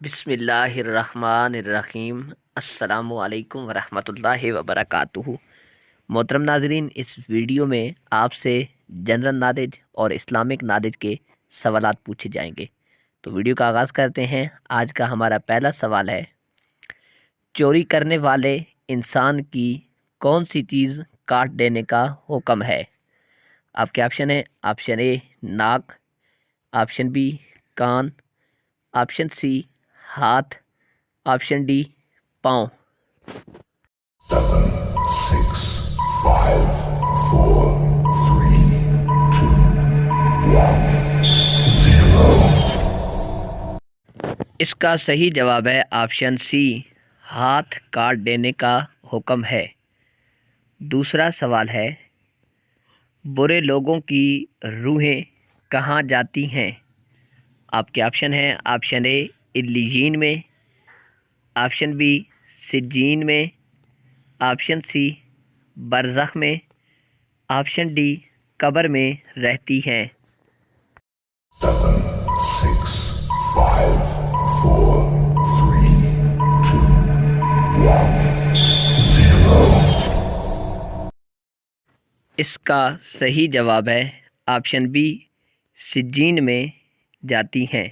بسم اللہ الرحمن الرحیم۔ السلام علیکم ورحمۃ اللہ وبرکاتہ۔ محترم ناظرین، اس ویڈیو میں آپ سے جنرل نالج اور اسلامک نالج کے سوالات پوچھے جائیں گے، تو ویڈیو کا آغاز کرتے ہیں۔ آج کا ہمارا پہلا سوال ہے، چوری کرنے والے انسان کی کون سی چیز کاٹ دینے کا حکم ہے؟ آپ کے آپشن ہیں: آپشن اے ناک، آپشن بی کان، آپشن سی ہاتھ، آپشن ڈی پاؤں۔ 7, 6, 5, 4, 3, 2, 1, 0. اس کا صحیح جواب ہے آپشن سی، ہاتھ کاٹ دینے کا حکم ہے۔ دوسرا سوال ہے، برے لوگوں کی روحیں کہاں جاتی ہیں؟ آپ کے آپشن ہیں: آپشن اے علیین میں، آپشن بی سجین میں، آپشن سی برزخ میں، آپشن ڈی قبر میں رہتی ہیں۔ 7, 6, 5, 4, 3, 2, 1, 0. اس کا صحیح جواب ہے آپشن بی، سجین میں جاتی ہیں۔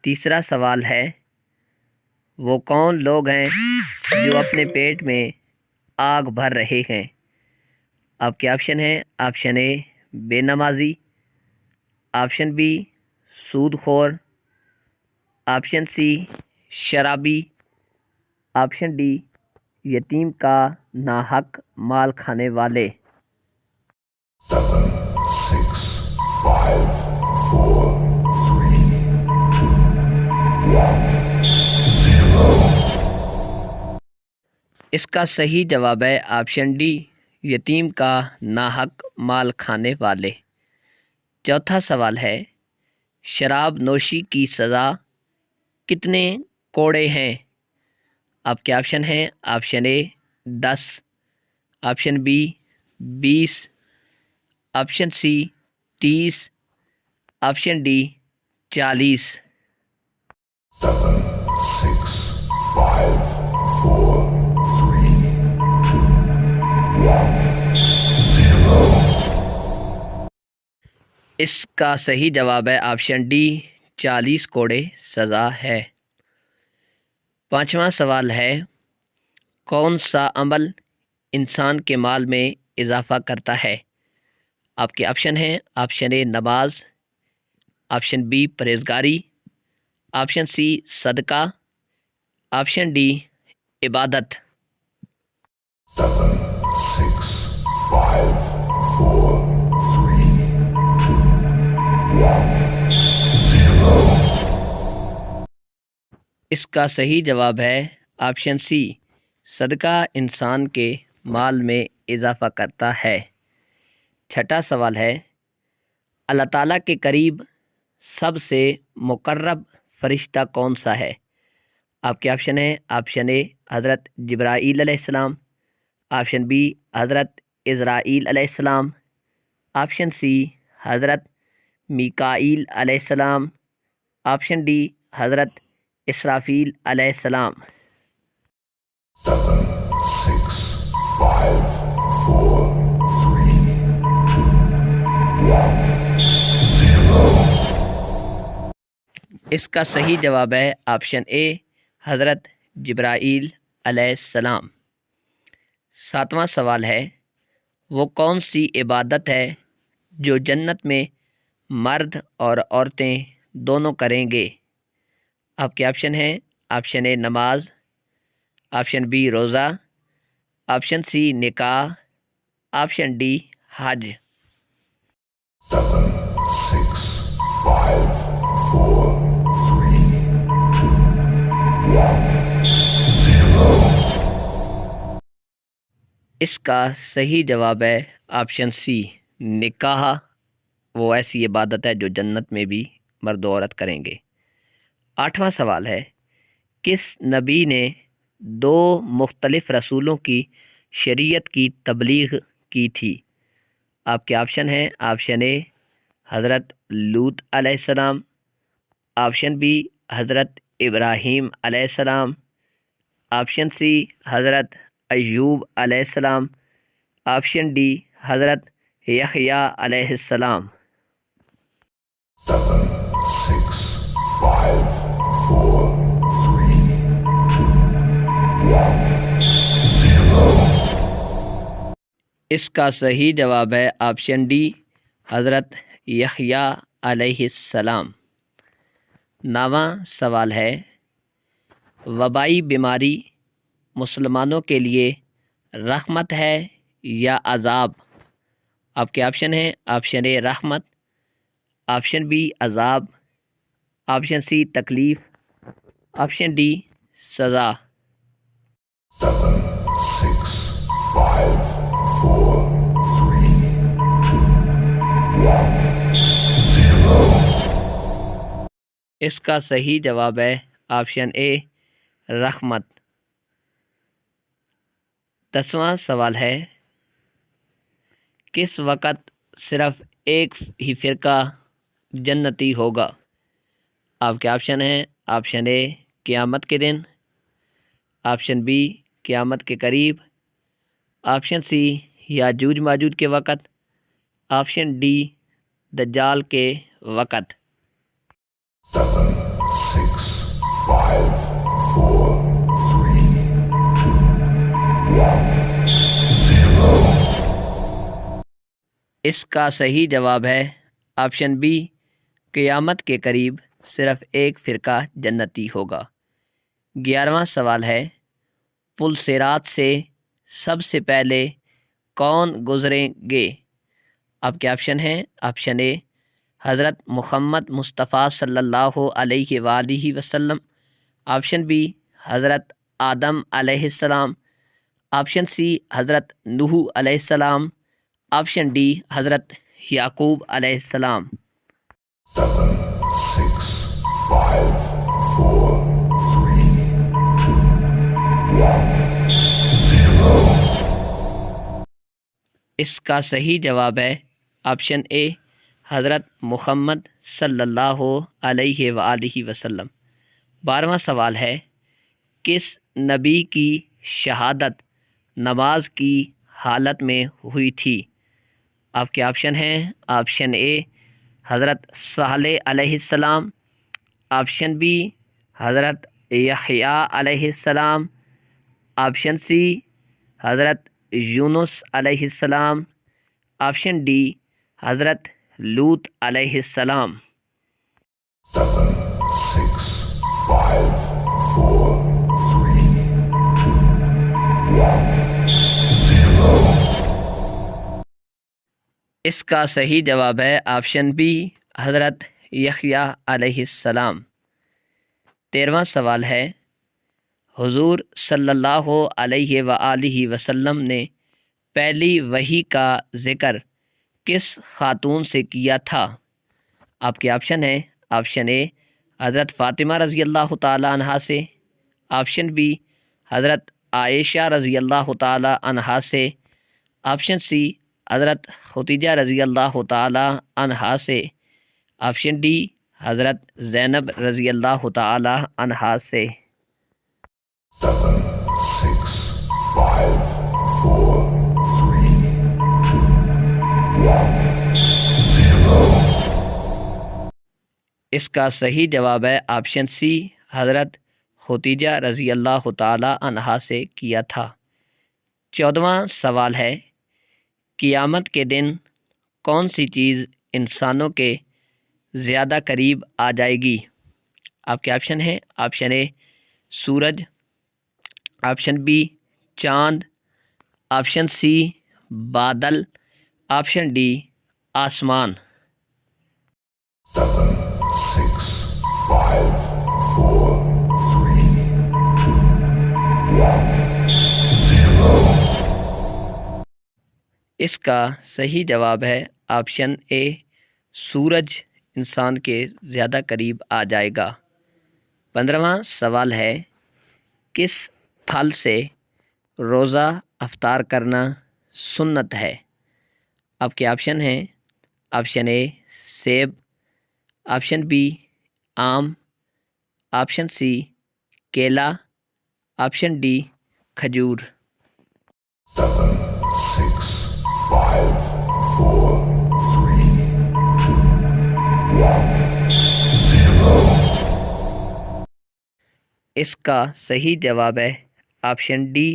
تیسرا سوال ہے، وہ کون لوگ ہیں جو اپنے پیٹ میں آگ بھر رہے ہیں؟ آپ کے آپشن ہیں: آپشن اے بے نمازی، آپشن بی سود خور، آپشن سی شرابی، آپشن ڈی یتیم کا ناحق مال کھانے والے۔ 7, 6, 5, 4, 3, 2, 1, 0. اس کا صحیح جواب ہے آپشن ڈی، یتیم کا ناحق مال کھانے والے۔ چوتھا سوال ہے، شراب نوشی کی سزا کتنے کوڑے ہیں؟ آپ کے آپشن ہیں: option A 10، option B 20، option C 30، option D 40۔ 7, 6, 5, 4, 3, 2, 1, 0. اس کا صحیح جواب ہے آپشن ڈی، 40 کوڑے سزا ہے۔ پانچواں سوال ہے، کون سا عمل انسان کے مال میں اضافہ کرتا ہے؟ آپ کے آپشن ہیں: آپشن اے نماز، آپشن بی پرہیزگاری، آپشن سی صدقہ، آپشن ڈی عبادت۔ 7, 6, 5, 4, 3, 2, 1, 0. اس کا صحیح جواب ہے آپشن سی، صدقہ انسان کے مال میں اضافہ کرتا ہے۔ چھٹا سوال ہے، اللہ تعالیٰ کے قریب سب سے مقرب فرشتہ کون سا ہے؟ آپ کے آپشن ہیں: آپشن اے حضرت جبرائیل علیہ السلام، آپشن بی حضرت اسرائیل علیہ السلام، آپشن سی حضرت میکائیل علیہ السلام، آپشن ڈی حضرت اسرافیل علیہ السلام۔ 7, 6, 5, 4, 3, 2, 1, 0. اس کا صحیح جواب ہے آپشن اے حضرت جبرائیل علیہ السلام۔ ساتواں سوال ہے، وہ کون سی عبادت ہے جو جنت میں مرد اور عورتیں دونوں کریں گے؟ آپ کے آپشن ہیں: آپشن اے نماز، آپشن بی روزہ، آپشن سی نکاح، آپشن ڈی حج۔ 7, 6, 5, 4, 3, 2, 1, 0. اس کا صحیح جواب ہے آپشن سی نکاح۔ وہ ایسی عبادت ہے جو جنت میں بھی مرد و عورت کریں گے۔ آٹھواں سوال ہے، کس نبی نے 2 مختلف رسولوں کی شریعت کی تبلیغ کی تھی؟ آپ کے آپشن ہیں: آپشن اے حضرت لوط علیہ السلام، آپشن بی حضرت ابراہیم علیہ السلام، آپشن سی حضرت ایوب علیہ السلام، آپشن ڈی حضرت یحییٰ علیہ السلام۔ 7, 6, 5, 4, 3, 2, 1, 0. اس کا صحیح جواب ہے آپشن ڈی حضرت یحییٰ علیہ السلام۔ 9واں سوال ہے، وبائی بیماری مسلمانوں کے لیے رحمت ہے یا عذاب؟ آپ کے آپشن ہیں، آپشن اے رحمت، آپشن بی عذاب، آپشن سی تکلیف، آپشن ڈی سزا۔ 7, 6, 5, 4, 3, 2, 1, 0. اس کا صحیح جواب ہے آپشن اے رحمت۔ 10واں سوال ہے، کس وقت صرف ایک ہی فرقہ جنتی ہوگا؟ آپ کے آپشن ہیں، آپشن اے قیامت کے دن، آپشن بی قیامت کے قریب، آپشن سی یاجوج ماجوج کے وقت، آپشن ڈی دجال کے وقت۔ 7, 6, 5, 4, 3, 2, 1, 0. اس کا صحیح جواب ہے آپشن بی قیامت کے قریب صرف ایک فرقہ جنتی ہوگا۔ 11واں سوال ہے، پل صراط سے سب سے پہلے کون گزریں گے؟ آپ کے آپشن ہیں، آپشن اے حضرت محمد مصطفیٰ صلی اللہ علیہ وآلہ وسلم، آپشن بی حضرت آدم علیہ السلام، آپشن سی حضرت نوح علیہ السلام، آپشن ڈی حضرت یعقوب علیہ السلام۔ 7, 6, 5, 4, 3, 2, 1, 0. اس کا صحیح جواب ہے آپشن اے حضرت محمد صلی اللہ علیہ وآلہ وسلم۔ 12واں سوال ہے، کس نبی کی شہادت نماز کی حالت میں ہوئی تھی؟ آپ کے آپشن ہیں، آپشن اے حضرت صالح علیہ السلام، آپشن بی حضرت یحییٰ علیہ السلام، آپشن سی حضرت یونس علیہ السلام، آپشن ڈی حضرت لوط علیہ السلام۔ 7, 6, 5, 4, 3, 2, 1, 0. اس کا صحیح جواب ہے آپشن بی حضرت یحییٰ علیہ السلام۔ 13واں سوال ہے، حضور صلی اللہ علیہ وآلہ وسلم نے پہلی وحی کا ذکر کس خاتون سے کیا تھا؟ آپ کے آپشن ہیں، آپشن اے حضرت فاطمہ رضی اللہ تعالی عنہا سے، آپشن بی حضرت عائشہ رضی اللہ تعالی عنہا سے، آپشن سی حضرت خدیجہ رضی اللہ تعالی عنہا سے، آپشن ڈی حضرت زینب رضی اللہ تعالی عنہا سے۔ 7, 6, 5, 4, 3, 2, 1, 0. اس کا صحیح جواب ہے آپشن سی حضرت خدیجہ رضی اللہ تعالی عنہا سے کیا تھا۔ 14واں سوال ہے، قیامت کے دن کون سی چیز انسانوں کے زیادہ قریب آ جائے گی؟ آپ کے آپشن ہیں، آپشن اے سورج، آپشن بی چاند، آپشن سی بادل، آپشن ڈی آسمان۔ 7, 6, 5, 4, 3, 2, 1, 0. اس کا صحیح جواب ہے آپشن اے سورج انسان کے زیادہ قریب آ جائے گا۔ 15واں سوال ہے، کس پھل سے روزہ افطار کرنا سنت ہے؟ آپ کے آپشن ہیں، آپشن اے سیب، آپشن بی آم، آپشن سی کیلا، آپشن ڈی کھجور۔ 7, 6, 5, 4, 3, 2, 1, 0. اس کا صحیح جواب ہے آپشن ڈی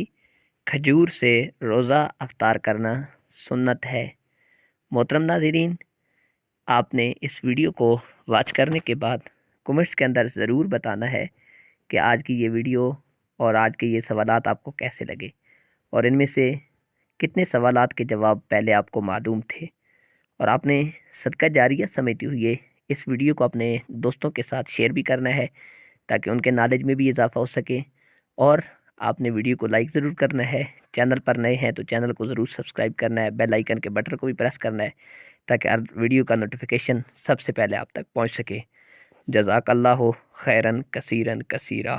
کھجور سے روزہ افطار کرنا سنت ہے۔ محترم ناظرین، آپ نے اس ویڈیو کو واچ کرنے کے بعد کمنٹس کے اندر ضرور بتانا ہے کہ آج کی یہ ویڈیو اور آج کے یہ سوالات آپ کو کیسے لگے، اور ان میں سے کتنے سوالات کے جواب پہلے آپ کو معلوم تھے، اور آپ نے صدقہ جاریہ سمجھتے ہوئے اس ویڈیو کو اپنے دوستوں کے ساتھ شیئر بھی کرنا ہے تاکہ ان کے نالج میں بھی اضافہ ہو سکے، اور آپ نے ویڈیو کو لائک ضرور کرنا ہے۔ چینل پر نئے ہیں تو چینل کو ضرور سبسکرائب کرنا ہے، بیل آئیکن کے بٹن کو بھی پریس کرنا ہے تاکہ ہر ویڈیو کا نوٹیفیکیشن سب سے پہلے آپ تک پہنچ سکے۔ جزاک اللہ خیرن کثیرن کثیرہ۔